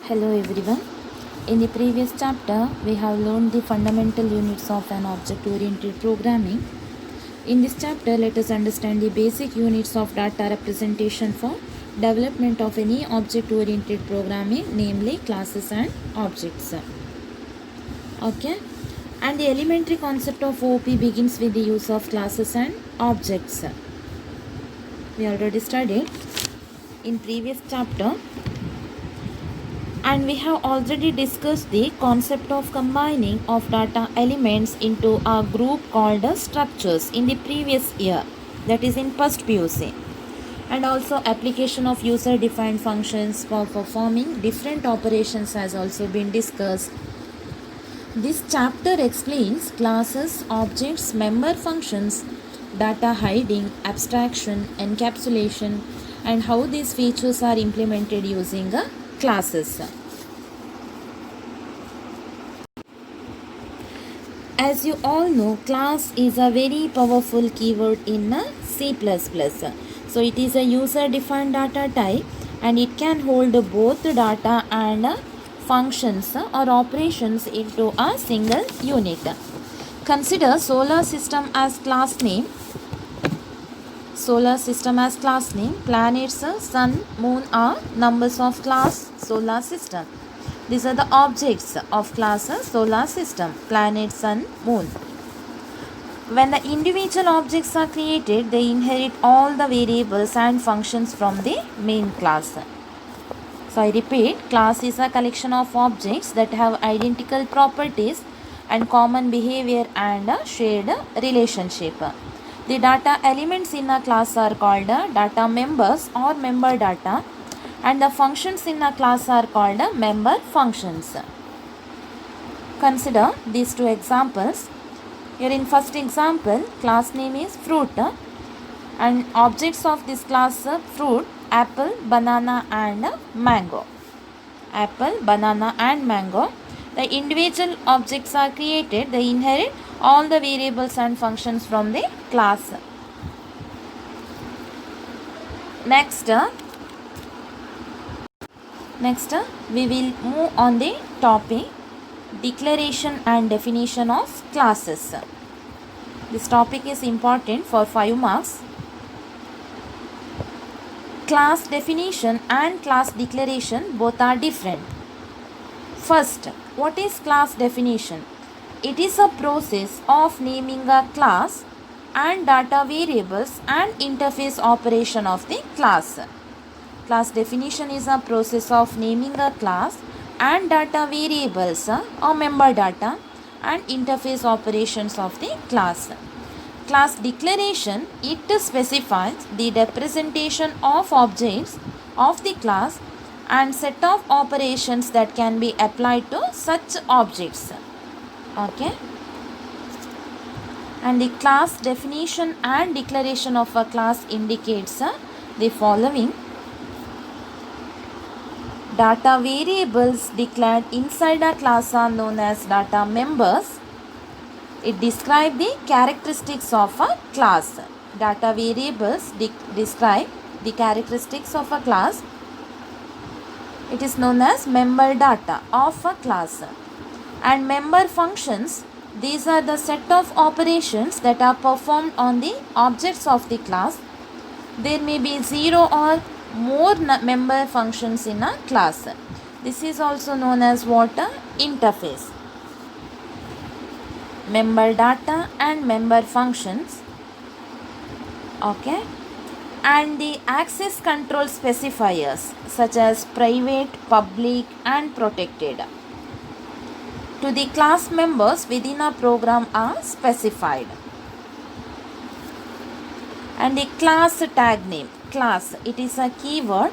Hello everyone. In the previous chapter, we have learned the fundamental units of an object-oriented programming. In this chapter, let us understand the basic units of data representation for development of any object-oriented programming, namely classes and objects. Okay. And the elementary concept of OP begins with the use of classes and objects. We already studied in previous chapter. And we have already discussed the concept of combining of data elements into a group called structures in the previous year, that is in first PUC. And also application of user defined functions for performing different operations has also been discussed. This chapter explains classes, objects, member functions, data hiding, abstraction, encapsulation, and how these features are implemented using classes. As you all know, class is a very powerful keyword in C++. So it is a user defined data type and it can hold both data and functions or operations into a single unit. Consider solar system as class name. Solar system as class name. Planets, sun, moon are numbers of class solar system. These are the objects of class solar system, planet, sun, moon. When the individual objects are created, they inherit all the variables and functions from the main class. So I repeat, class is a collection of objects that have identical properties and common behavior and a shared relationship. The data elements in a class are called data members or member data, and the functions in a class are called member functions. Consider these two examples. Here in first example, class name is fruit and objects of this class fruit, apple, banana and mango. Apple, banana and mango. The individual objects are created, they inherit all the variables and functions from the class. Next, we will move on the topic declaration and definition of classes. This topic is important for 5 marks. Class definition and class declaration both are different. First, what is class definition? It is a process of naming a class and data variables and interface operation of the class. Class definition is a process of naming a class and data variables or member data and interface operations of the class. Class declaration, it specifies the representation of objects of the class and set of operations that can be applied to such objects. Okay. And the class definition and declaration of a class indicates the following. Data variables declared inside a class are known as data members. It describes the characteristics of a class. Data variables describe the characteristics of a class. It is known as member data of a class. And member functions, these are the set of operations that are performed on the objects of the class. There may be 0 or more member functions in a class. This is also known as what? Interface. Member data and member functions. Okay. And the access control specifiers such as private, public and protected to the class members within a program are specified. And the class tag name. Class, it is a keyword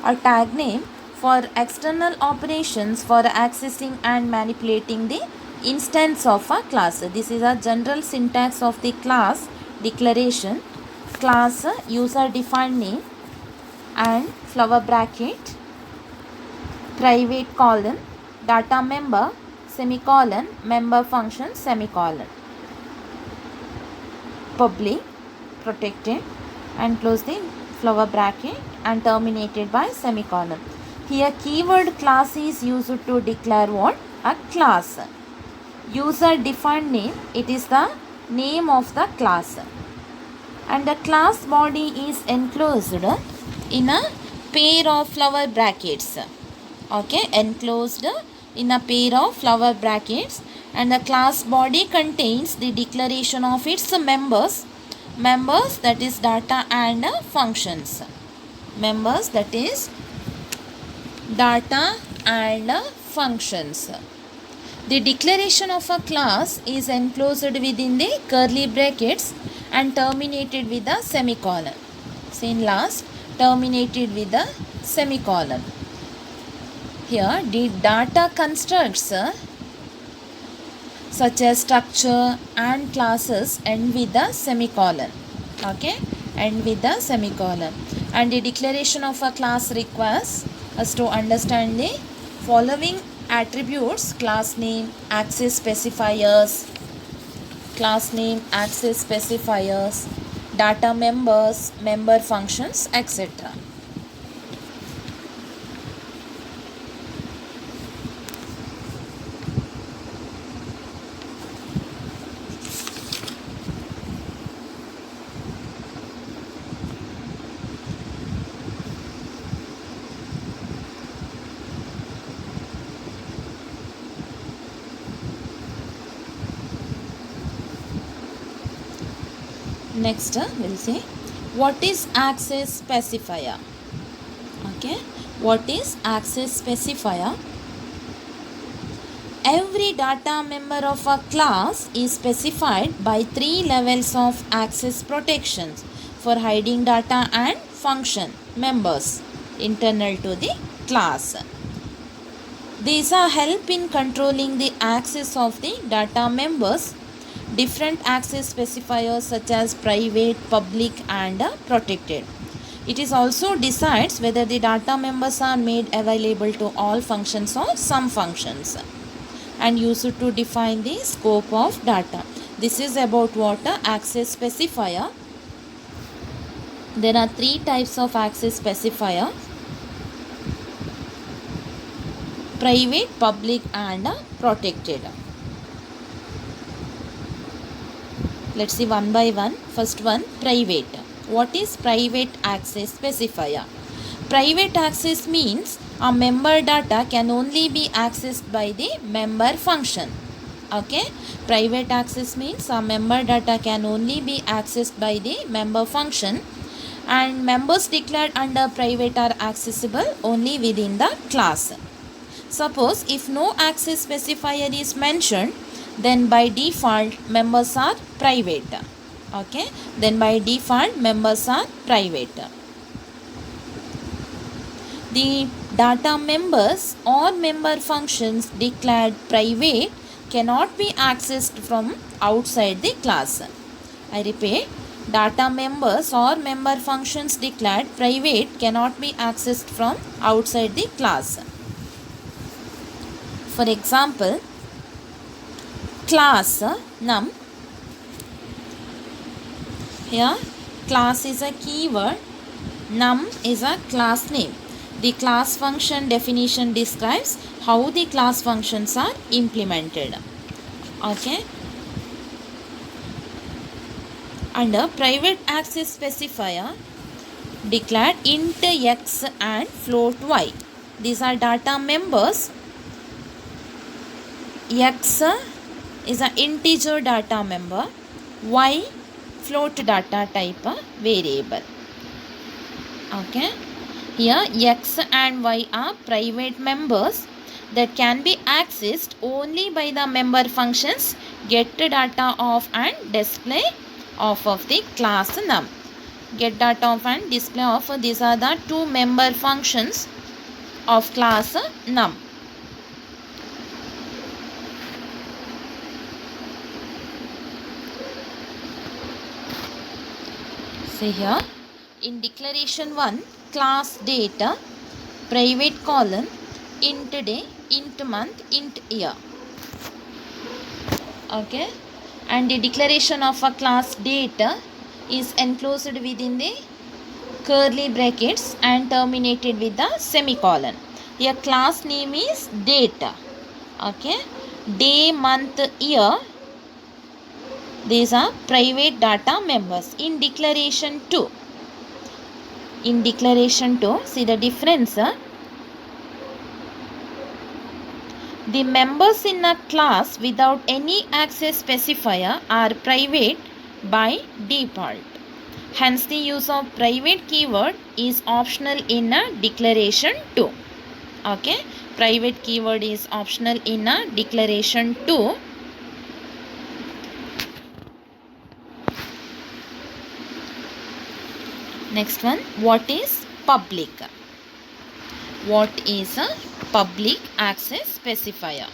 or tag name for external operations for accessing and manipulating the instance of a class. This is a general syntax of the class declaration. Class, user defined name and flower bracket, private colon, data member, semicolon, member function, semicolon, public, protected and close the flower bracket and terminated by semicolon. Here keyword class is used to declare what? A class. User defined name, it is the name of the class. And the class body is enclosed in a pair of flower brackets. Okay, enclosed in a pair of flower brackets, and the class body contains the declaration of its members, that is data and functions. Members, that is data and functions. The declaration of a class is enclosed within the curly brackets and terminated with a semicolon. Same last, terminated with a semicolon. Here the data constructs such as structure and classes end with a semicolon. Okay, end with a semicolon. And the declaration of a class requires us to understand the following attributes: class name, access specifiers, data members, member functions, etc. Next we'll see what is access specifier. Okay, what is access specifier? Every data member of a class is specified by 3 levels of access protections for hiding data and function members internal to the class. These are help in controlling the access of the data members. Different access specifiers such as private, public and protected. It is also decides whether the data members are made available to all functions or some functions, and used to define the scope of data. This is about what? Access specifier. There are 3 types of access specifier: private, public and protected. Let's see one by one. First one, private. What is private access specifier? Private access means a member data can only be accessed by the member function. Okay, private access means a member data can only be accessed by the member function, and members declared under private are accessible only within the class. Suppose if no access specifier is mentioned, then by default members are private. Okay, then by default members are private. The data members or member functions declared private cannot be accessed from outside the class. I repeat, data members or member functions declared private cannot be accessed from outside the class. For example, class num. Here class is a keyword, num is a class name. The class function definition describes how the class functions are implemented. Okay. Under private access specifier declared int x and float y. These are data members. X is an integer data member, y float data type variable. Okay, here x and y are private members that can be accessed only by the member functions get data of and display of the class num. Get data of and display of, these are the 2 member functions of class num. See here, in declaration 1, class data, private colon, int day, int month, int year. Okay, and the declaration of a class data is enclosed within the curly brackets and terminated with the semicolon. Here class name is date. Okay, day, month, year, these are private data members. In declaration 2, see the difference. The members in a class without any access specifier are private by default. Hence, the use of private keyword is optional in a declaration 2. Okay, private keyword is optional in a declaration 2. Next one, what is public? What is a public access specifier?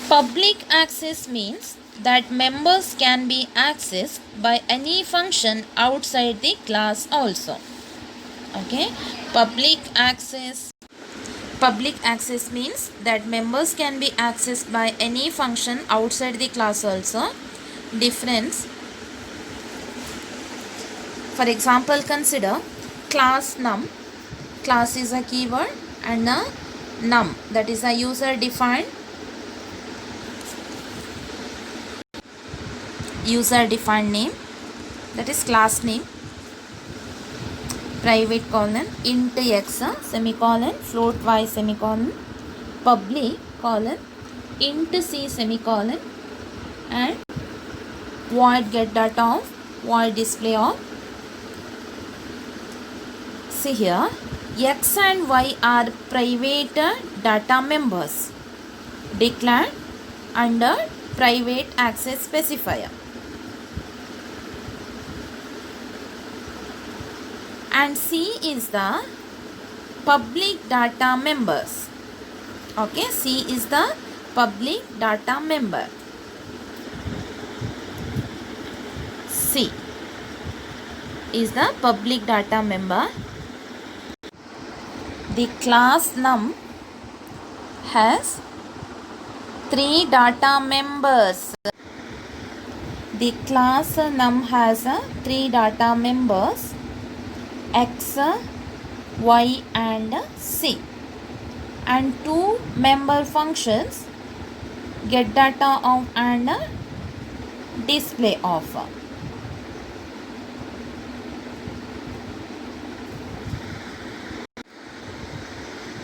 Public access means that members can be accessed by any function outside the class also. Okay, public access means that members can be accessed by any function outside the class also. Difference, for example, consider class num. Class is a keyword and a num, that is a user defined name, that is class name. Private colon int x semicolon float y semicolon, public colon int c semicolon, and void get data of, void display of. See here, x and y are private data members declared under private access specifier, and C is the public data members. Okay, C is the public data member. C is the public data member. The class num has 3 data members. The class num has 3 data members, x, y and c, and 2 member functions, get data of and display of.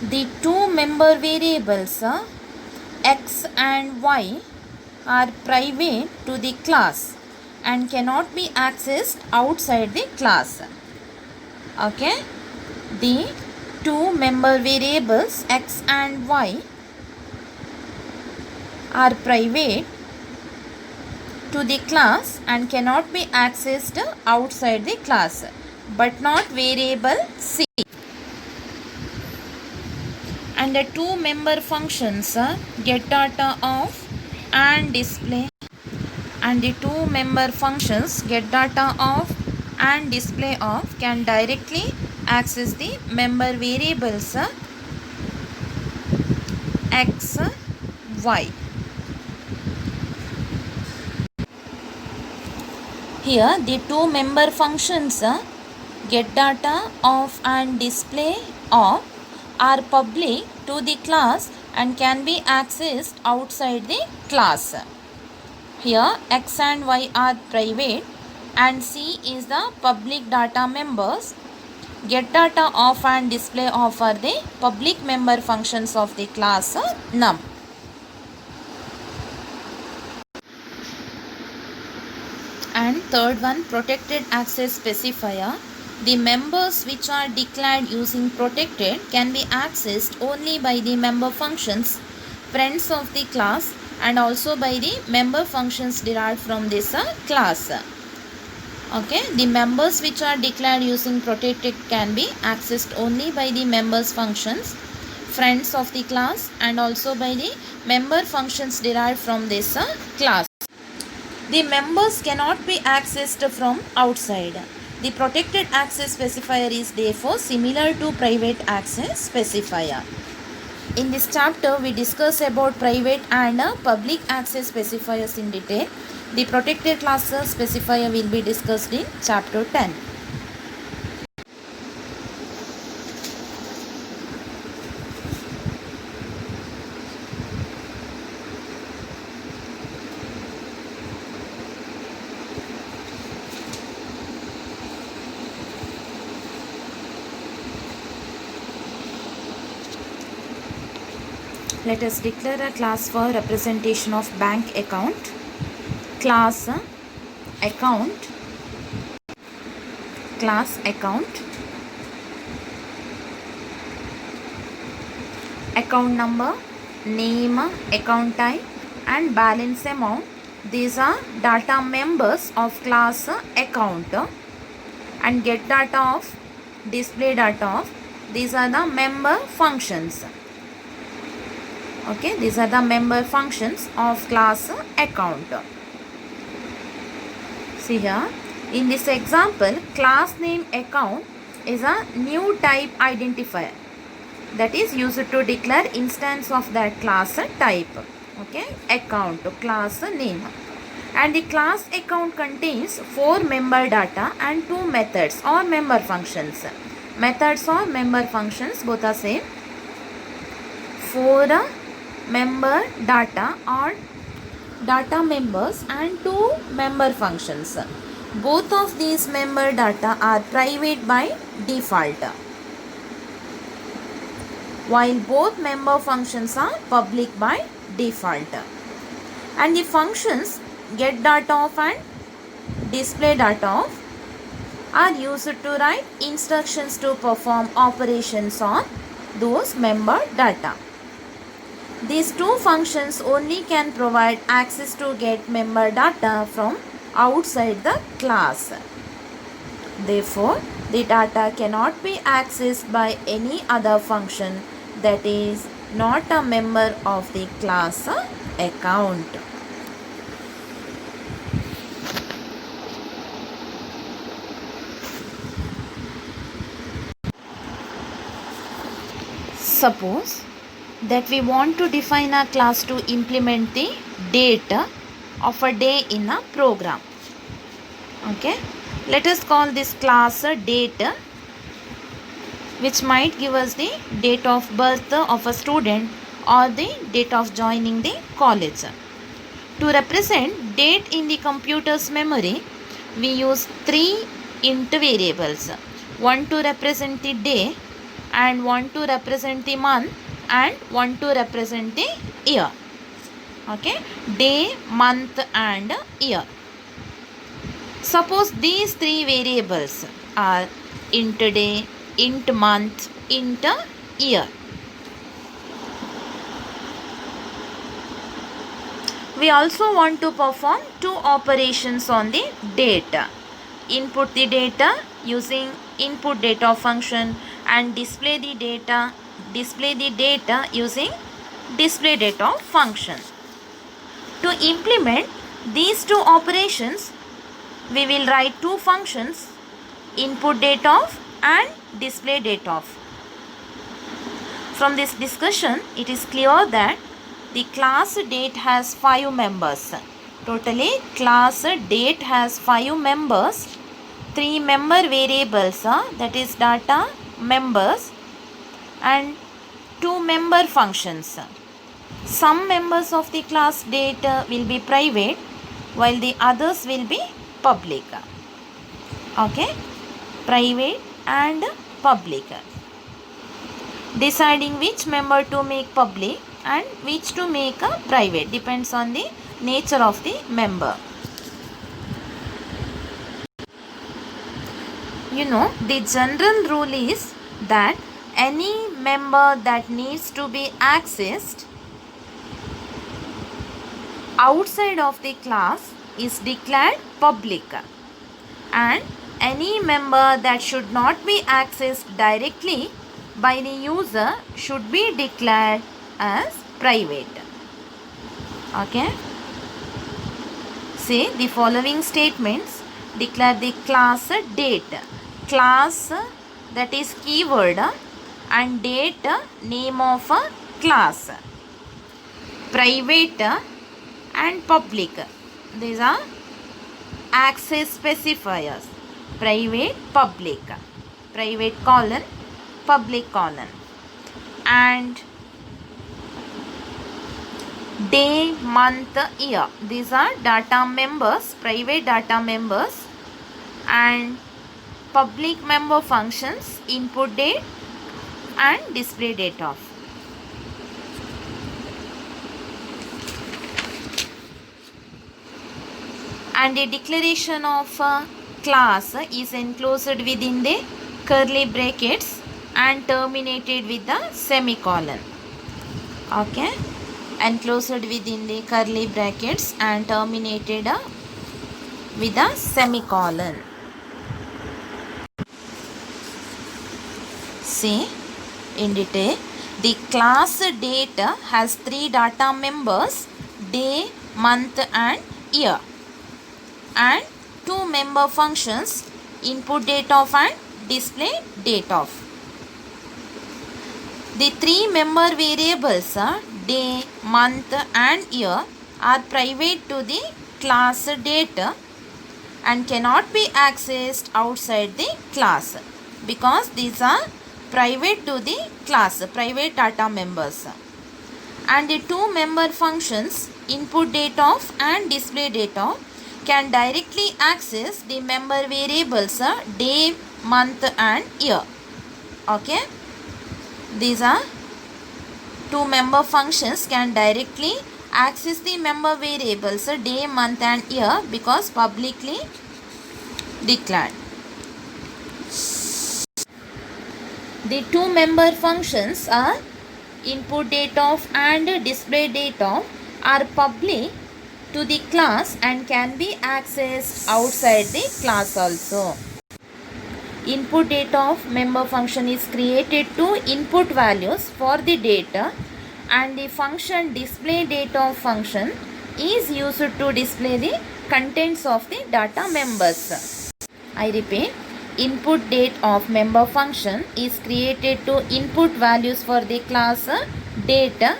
The 2 member variables x and y are private to the class and cannot be accessed outside the class. Okay, the 2 member variables x and y are private to the class and cannot be accessed outside the class, but not variable c. And the 2 member functions get data of and display, and the 2 member functions get data of and display of can directly access the member variables x, y. Here the 2 member functions get data of and display of are public to the class and can be accessed outside the class. Here x and y are private and C is the public data members. Get data of and display of are the public member functions of the class num. And third one, protected access specifier. The members which are declared using protected can be accessed only by the member functions friends of the class and also by the member functions derived from this class. Okay, the members which are declared using protected can be accessed only by the members functions friends of the class and also by the member functions derived from this class. The members cannot be accessed from outside. The protected access specifier is therefore similar to private access specifier. In this chapter, we discuss about private and public access specifiers in detail. The protected classes specifier will be discussed in chapter 10. Let us declare a class for representation of bank account. Class account, class account, account number, name, account type and balance amount. These are data members of class account, and get data of, display data of. These are the member functions. Okay, these are the member functions of class account. See here, in this example, class name account is a new type identifier that is used to declare instance of that class type. Okay, account, class name. And the class account contains 4 member data and 2 methods or member functions. Methods or member functions both are same. 4 member data or data members and 2 member functions. Both of these member data are private by default, while both member functions are public by default. And the functions get data of and display data of are used to write instructions to perform operations on those member data. These 2 functions only can provide access to get member data from outside the class. Therefore, the data cannot be accessed by any other function that is not a member of the class account. Suppose that we want to define a class to implement the date of a day in a program. Okay, let us call this class date, which might give us the date of birth of a student or the date of joining the college. To represent date in the computer's memory, we use 3 int variables. One to represent the day, and one to represent the month, and one to represent the year. Okay, day, month and year. Suppose these 3 variables are int day, int month, int year. We also want to perform 2 operations on the date. Input the data using input data function and display the data using display data function. To implement these 2 operations, we will write 2 functions, input data and display data. From this discussion, it is clear that the class date has 5 members. Totally, class date has 5 members, 3 member variables, that is data members, and 2 member functions. Some members of the class date will be private, while the others will be public. Okay, private and public. Deciding which member to make public and which to make a private depends on the nature of the member. The general rule is that any member that needs to be accessed outside of the class is declared public, and any member that should not be accessed directly by the user should be declared as private. Okay. Say the following statements. Declare the class date. Class, that is keyword, and date, name of a class. Private and public, these are access specifiers. Private, public. Private colon, public colon. And day, month, year, these are data members, private data members. And public member functions, input date and display date of. And a declaration of a class is enclosed within the curly brackets and terminated with the semicolon. Okay, enclosed within the curly brackets and terminated with a semicolon. See in detail, the class date has three data members, day, month and year, and two member functions, input date of and display date of. The three member variables, day, month and year, are private to the class date and cannot be accessed outside the class, because these are private to the class, private data members. And the two member functions, input date of and display date of, can directly access the member variables day, month and year. Okay, these are two member functions can directly access the member variables day, month and year because publicly declared. The two member functions are input date of and display date of are public to the class and can be accessed outside the class also. Input date of member function is created to input values for the data, and the function display date of function is used to display the contents of the data members. I repeat, input date of member function is created to input values for the class data,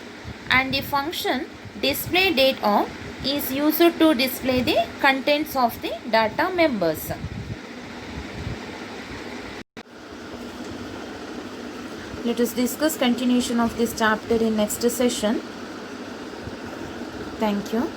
and the function display date of is used to display the contents of the data members. Let us discuss continuation of this chapter in next session. Thank you.